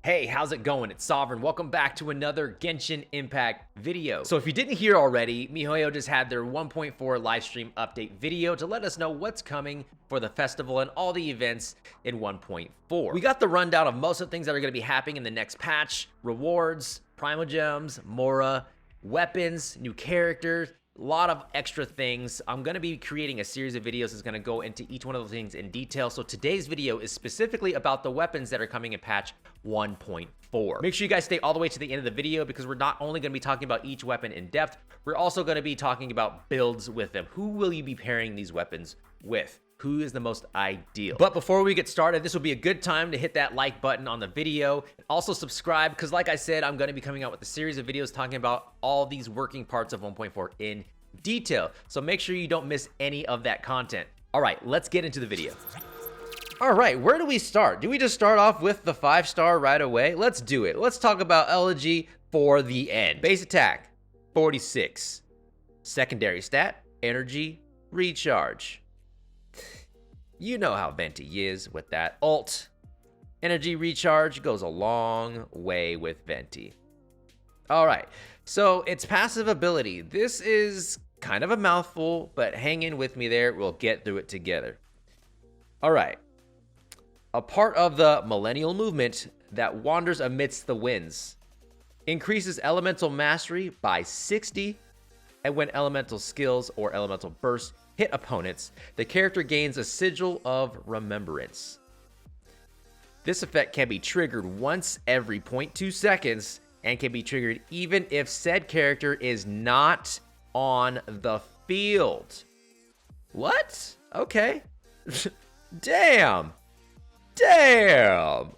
Hey, how's it going? It's Sovereign. Welcome back to another Genshin Impact video. So if you didn't hear already, MiHoYo just had their 1.4 live stream update video to let us know what's coming for the festival and all the events in 1.4. We got the rundown of most of the things that are going to be happening in the next patch: rewards, primal gems, Mora, weapons, new characters, a lot of extra things. I'm going to be creating a series of videos that's going to go into each one of those things in detail. So today's video is specifically about the weapons that are coming in patch 1.4. Make sure you guys stay all the way to the end of the video because we're not only going to be talking about each weapon in depth, we're also going to be talking about builds with them. Who will you be pairing these weapons with? Who is the most ideal? But before we get started, this will be a good time to hit that like button on the video. Also subscribe, because like I said, I'm going to be coming out with a series of videos talking about all these working parts of 1.4 in detail. So make sure you don't miss any of that content. All right, let's get into the video. All right, where do we start? Do we just start off with the 5-star right away? Let's do it. Let's talk about Elegy for the end. Base attack, 46. Secondary stat, energy recharge. You know how Venti is with that ult. Energy recharge goes a long way with Venti. All right, so its passive ability. This is kind of a mouthful, but hang in with me there. We'll get through it together. All right. A part of the millennial movement that wanders amidst the winds. Increases elemental mastery by 60. And when elemental skills or elemental bursts hit opponents, the character gains a sigil of remembrance. This effect can be triggered once every 0.2 seconds and can be triggered even if said character is not on the field. What? Okay. Damn.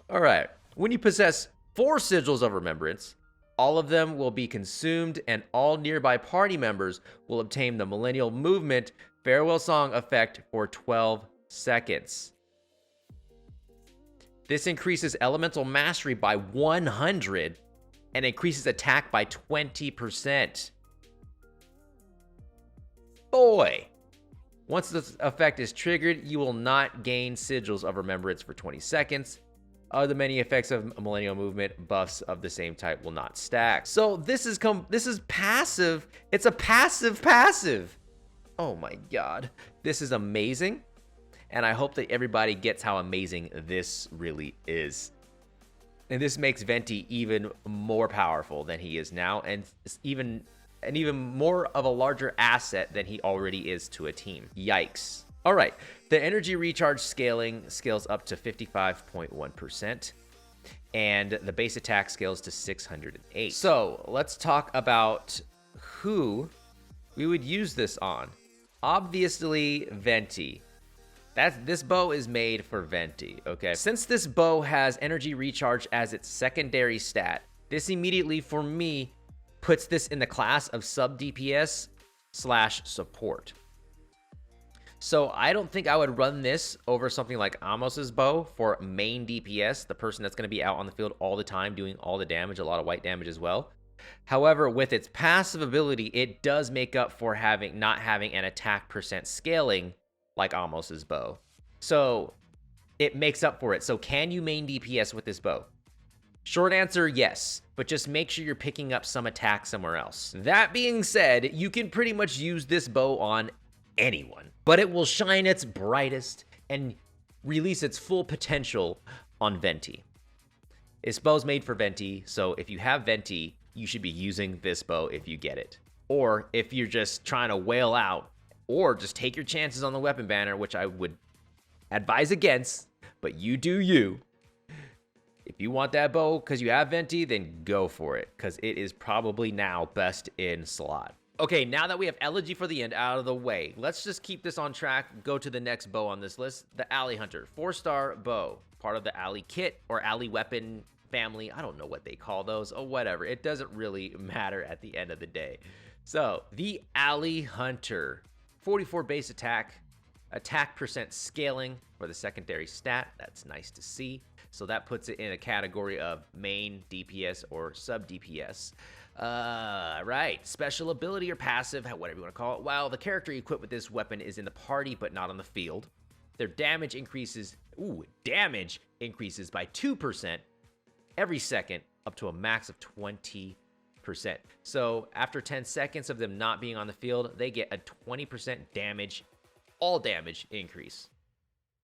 All right. When you possess 4 sigils of remembrance, all of them will be consumed, and all nearby party members will obtain the Millennial Movement Farewell Song effect for 12 seconds. This increases elemental mastery by 100 and increases attack by 20%. Boy! Once this effect is triggered, you will not gain sigils of remembrance for 20 seconds. The many effects of Millennial Movement buffs of the same type will not stack. So this is passive. It's a passive. Oh my god. This is amazing. And I hope that everybody gets how amazing this really is. And this makes Venti even more powerful than he is now, and even more of a larger asset than he already is to a team. Yikes. All right, the energy recharge scaling scales up to 55.1%, and the base attack scales to 608. So let's talk about who we would use this on. Obviously, Venti. This bow is made for Venti, okay? Since this bow has energy recharge as its secondary stat, this immediately, for me, puts this in the class of sub DPS / support. So I don't think I would run this over something like Amos's bow for main DPS, the person that's going to be out on the field all the time doing all the damage, a lot of white damage as well. However, with its passive ability, it does make up for not having an attack percent scaling like Amos's bow. So it makes up for it. So can you main DPS with this bow? Short answer, yes, but just make sure you're picking up some attack somewhere else. That being said, you can pretty much use this bow on anyone, but it will shine its brightest and release its full potential on Venti. This bow's made for Venti, so if you have Venti, you should be using this bow if you get it. Or if you're just trying to wail out, or just take your chances on the weapon banner, which I would advise against, but you do you. If you want that bow because you have Venti, then go for it, because it is probably now best in slot. Okay, now that we have Elegy for the end out of the way, let's just keep this on track. Go to the next bow on this list, the Alley Hunter. 4-star bow, part of the Alley kit or Alley weapon family. I don't know what they call those or whatever. It doesn't really matter at the end of the day. So, the Alley Hunter. 44 base attack percent scaling for the secondary stat. That's nice to see. So that puts it in a category of main DPS or sub DPS. Right. Special ability or passive, whatever you want to call it. While the character equipped with this weapon is in the party but not on the field, their damage increases by 2%, every second up to a max of 20%. So after 10 seconds of them not being on the field, they get a 20% damage, all damage increase.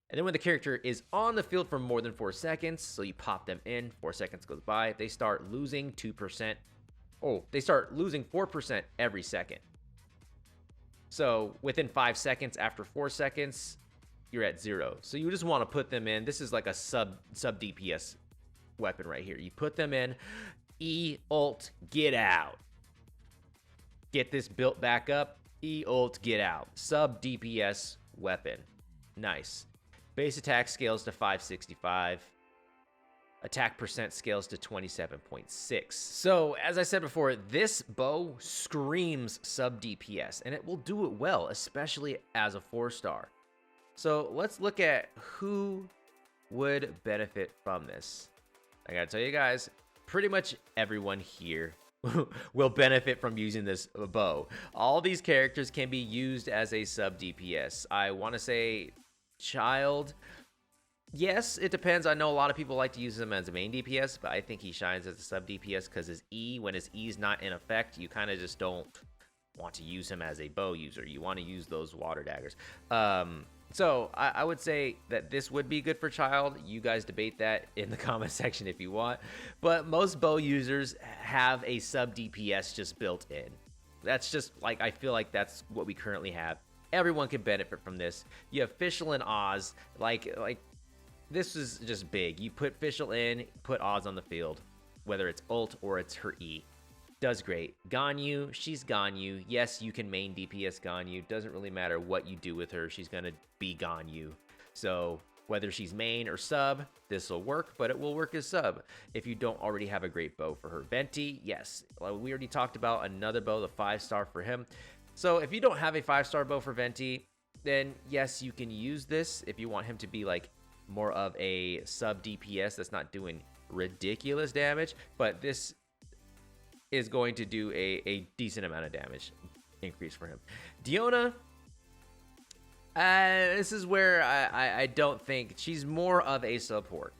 And then when the character is on the field for more than 4 seconds, so you pop them in, 4 seconds goes by, they start losing 2%. Oh, they start losing 4% every second. So within 5 seconds, after 4 seconds, you're at 0. So you just want to put them in. This is like a sub DPS weapon right here. You put them in, E ult, get out. Get this built back up, E ult, get out. Sub DPS weapon. Nice. Base attack scales to 565. Attack percent scales to 27.6. So, as I said before, this bow screams sub DPS, and it will do it well, especially as a 4-star. So, let's look at who would benefit from this. I gotta tell you guys, pretty much everyone here will benefit from using this bow. All these characters can be used as a sub DPS. I want to say Child, yes, it depends. I know a lot of people like to use him as a main DPS, but I think he shines as a sub DPS because his E, when his E is not in effect, you kind of just don't want to use him as a bow user. You want to use those water daggers. So I would say that this would be good for Child. You guys debate that in the comment section if you want. But most bow users have a sub DPS just built in. That's just like, I feel like that's what we currently have. Everyone can benefit from this. You have Fischl and Oz. Like this is just big. You put Fischl in, put Oz on the field, whether it's ult or it's her E. Does great. Ganyu, she's Ganyu. Yes, you can main DPS Ganyu. Doesn't really matter what you do with her. She's going to be Ganyu. So whether she's main or sub, this will work, but it will work as sub if you don't already have a great bow for her. Venti, yes. We already talked about another bow, the 5-star for him. So if you don't have a 5-star bow for Venti, then yes, you can use this if you want him to be like more of a sub DPS that's not doing ridiculous damage, but this is going to do a decent amount of damage increase for him. Diona, this is where I don't think she's more of a support.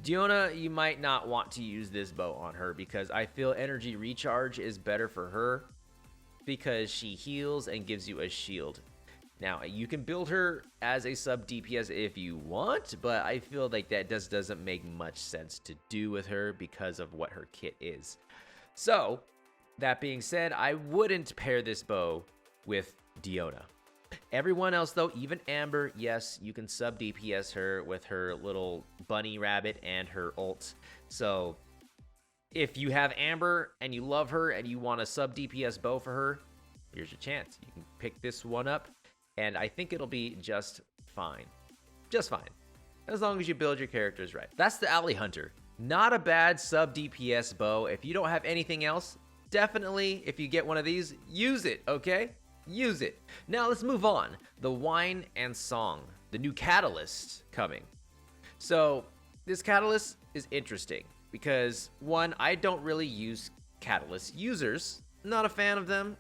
Diona, you might not want to use this bow on her because I feel energy recharge is better for her because she heals and gives you a shield. Now, you can build her as a sub DPS if you want, but I feel like that doesn't make much sense to do with her because of what her kit is. So, that being said, I wouldn't pair this bow with Diona. Everyone else, though, even Amber, yes, you can sub DPS her with her little bunny rabbit and her ult. So, if you have Amber and you love her and you want a sub DPS bow for her, here's your chance. You can pick this one up, and I think it'll be just fine. Just fine. As long as you build your characters right. That's the Alley Hunter. Not a bad sub DPS bow. If you don't have anything else, definitely, if you get one of these, use it, okay? Use it. Now let's move on. The Wine and Song, the new catalyst coming. So this catalyst is interesting because, one, I don't really use catalyst users. Not a fan of them.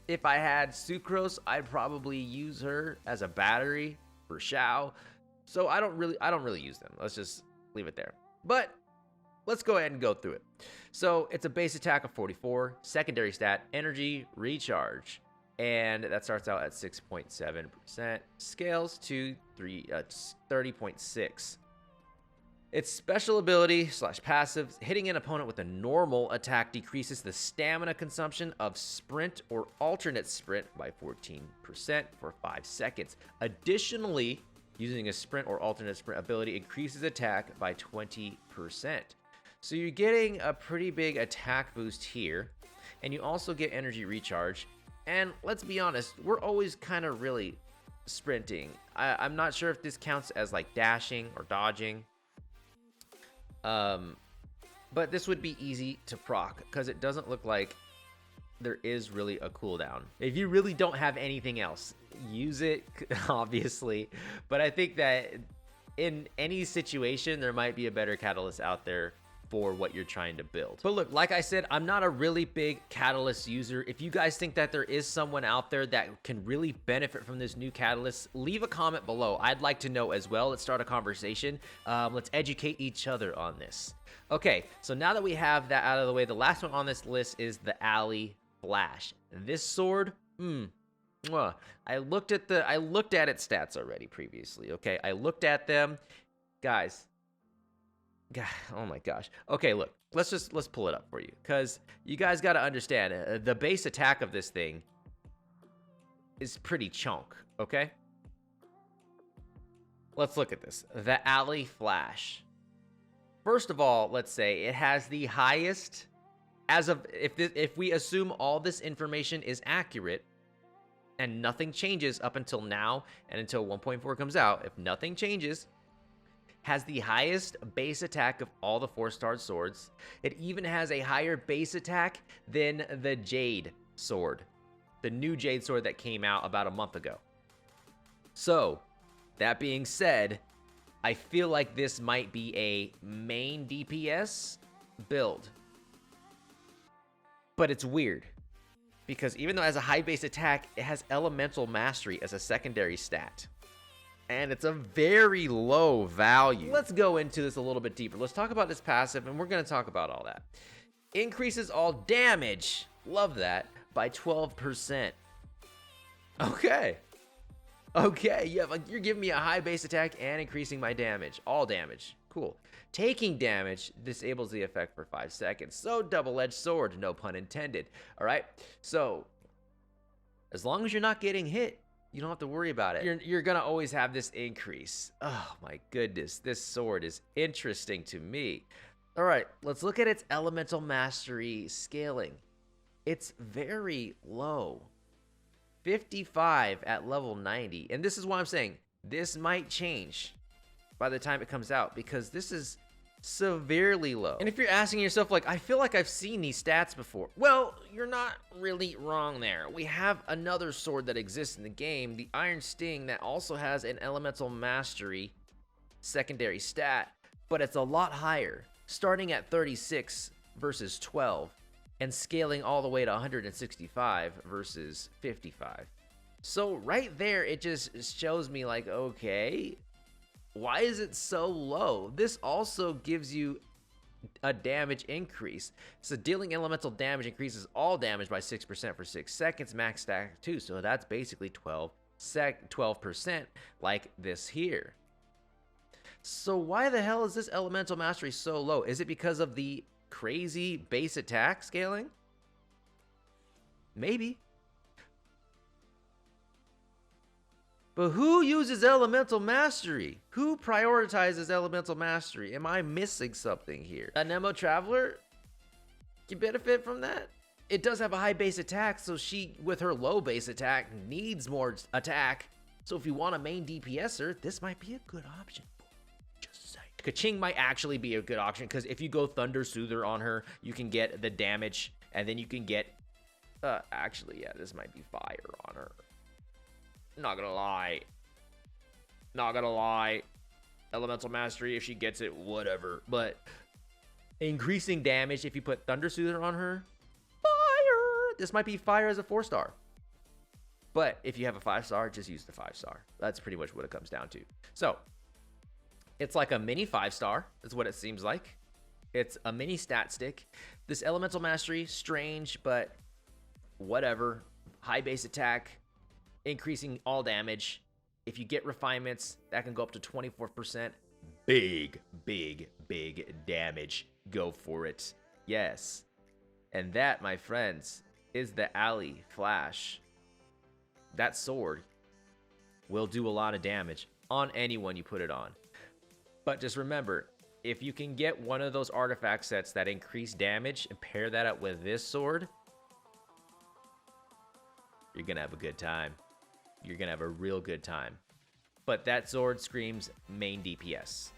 If I had Sucrose, I'd probably use her as a battery for Xiao. So I don't really use them. Let's just leave it there. But let's go ahead and go through it. So it's a base attack of 44, secondary stat, energy recharge. And that starts out at 6.7%, scales to 30.6. Its special ability / passive, hitting an opponent with a normal attack decreases the stamina consumption of sprint or alternate sprint by 14% for 5 seconds. Additionally, using a sprint or alternate sprint ability increases attack by 20%. So you're getting a pretty big attack boost here, and you also get energy recharge. And let's be honest, we're always kind of really sprinting. I'm not sure if this counts as like dashing or dodging. But this would be easy to proc because it doesn't look like there is really a cooldown. If you really don't have anything else, use it, obviously. But I think that in any situation, there might be a better catalyst out there for what you're trying to build. But look, like I said, I'm not a really big Catalyst user. If you guys think that there is someone out there that can really benefit from this new Catalyst, leave a comment below. I'd like to know as well. Let's start a conversation. Let's educate each other on this. Okay, so now that we have that out of the way, the last one on this list is the Alley Flash. This sword, I looked at its stats already previously. Okay, I looked at them, guys. God, oh my gosh. Okay, look, let's pull it up for you, because you guys got to understand the base attack of this thing is pretty chunk. Okay, let's look at this. The Alley Flash. First of all, let's say it has the highest, as of if we assume all this information is accurate and nothing changes up until now and until 1.4 comes out, if nothing changes, has the highest base attack of all the 4-star swords. It even has a higher base attack than the Jade sword, the new Jade sword that came out about a month ago. So, that being said, I feel like this might be a main DPS build. But it's weird, because even though it has a high base attack, it has Elemental Mastery as a secondary stat. And it's a very low value. Let's go into this a little bit deeper. Let's talk about this passive, and we're going to talk about all that. Increases all damage, love that, by 12%. Okay. Okay, you're giving me a high base attack and increasing my damage. All damage. Cool. Taking damage disables the effect for 5 seconds. So, double-edged sword, no pun intended. All right? So, as long as you're not getting hit, you don't have to worry about it. You're going to always have this increase. Oh, my goodness. This sword is interesting to me. All right, let's look at its Elemental Mastery scaling. It's very low. 55 at level 90. And this is why I'm saying this might change by the time it comes out, because this is severely low. And if you're asking yourself, like, I feel like I've seen these stats before. Well, you're not really wrong there. We have another sword that exists in the game, the Iron Sting, that also has an Elemental Mastery secondary stat, but it's a lot higher, starting at 36 versus 12 and scaling all the way to 165 versus 55. So right there, it just shows me, like, okay, why is it so low? This also gives you a damage increase. So dealing elemental damage increases all damage by 6% for 6 seconds, max stack 2. So that's basically 12% like this here. So why the hell is this elemental mastery so low? Is it because of the crazy base attack scaling? Maybe. But who uses Elemental Mastery? Who prioritizes Elemental Mastery? Am I missing something here? A Nemo Traveler can benefit from that? It does have a high base attack, so she, with her low base attack, needs more attack. So if you want a main DPSer, this might be a good option. Just saying. Kaching might actually be a good option, because if you go Thunder Soother on her, you can get the damage, and then you can get... actually, yeah, this might be fire on her. Not gonna lie. Not gonna lie. Elemental Mastery, if she gets it, whatever. But increasing damage if you put Thunder Soother on her, fire! This might be fire as a 4-star. But if you have a 5-star, just use the 5-star. That's pretty much what it comes down to. So, it's like a mini 5-star, is what it seems like. It's a mini stat stick. This Elemental Mastery, strange, but whatever. High base attack. Increasing all damage. If you get refinements, that can go up to 24%. Big, big, big damage. Go for it. Yes. And that, my friends, is the Alley Flash. That sword will do a lot of damage on anyone you put it on. But just remember, if you can get one of those artifact sets that increase damage and pair that up with this sword, you're going to have a good time. You're going to have a real good time. But that sword screams main DPS.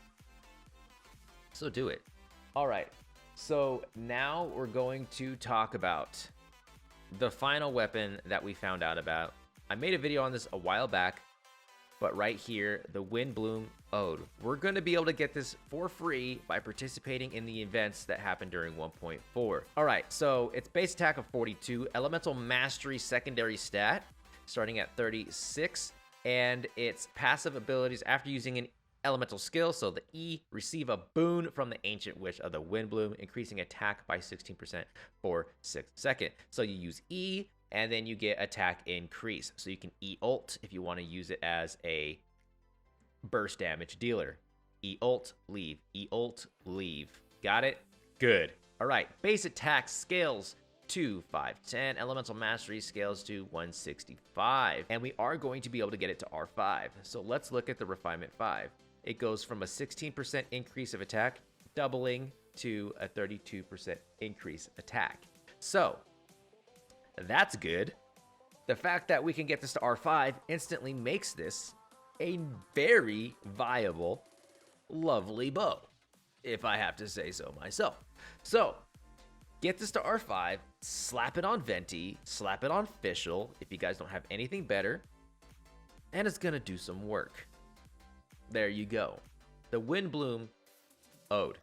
So do it. All right. So now we're going to talk about the final weapon that we found out about. I made a video on this a while back. But right here, the Wind Bloom Ode. We're going to be able to get this for free by participating in the events that happen during 1.4. All right, so it's base attack of 42, elemental mastery secondary stat starting at 36, and its passive abilities after using an elemental skill, so the E, receive a boon from the Ancient Wish of the Wind Bloom, increasing attack by 16% for 6 seconds. So you use E, and then you get attack increase. So you can E-ult if you want to use it as a burst damage dealer. E-ult, leave. E-ult, leave. Got it? Good. All right, base attack scales to 510. Elemental mastery scales to 165. And we are going to be able to get it to R5. So let's look at the refinement 5. It goes from a 16% increase of attack, doubling to a 32% increase attack. So that's good. The fact that we can get this to R5 instantly makes this a very viable, lovely bow, if I have to say so myself. So, get this to R5, slap it on Venti, slap it on Fischl, if you guys don't have anything better, and it's gonna do some work. There you go. The Wind Bloom Ode.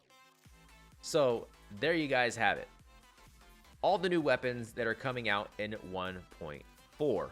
So, there you guys have it. All the new weapons that are coming out in 1.4.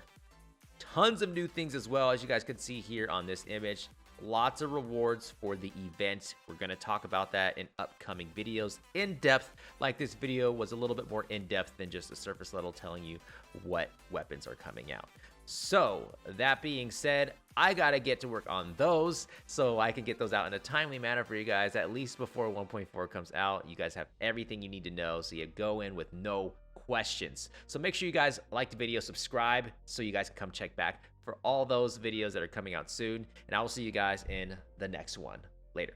Tons of new things as well, as you guys can see here on this image. Lots of rewards for the event. We're going to talk about that in upcoming videos in depth. Like this video was a little bit more in depth than just a surface level telling you what weapons are coming out. So that being said, I got to get to work on those so I can get those out in a timely manner for you guys, at least before 1.4 comes out. You guys have everything you need to know, so you go in with no questions. So make sure you guys like the video, subscribe, so you guys can come check back for all those videos that are coming out soon. And I will see you guys in the next one. Later.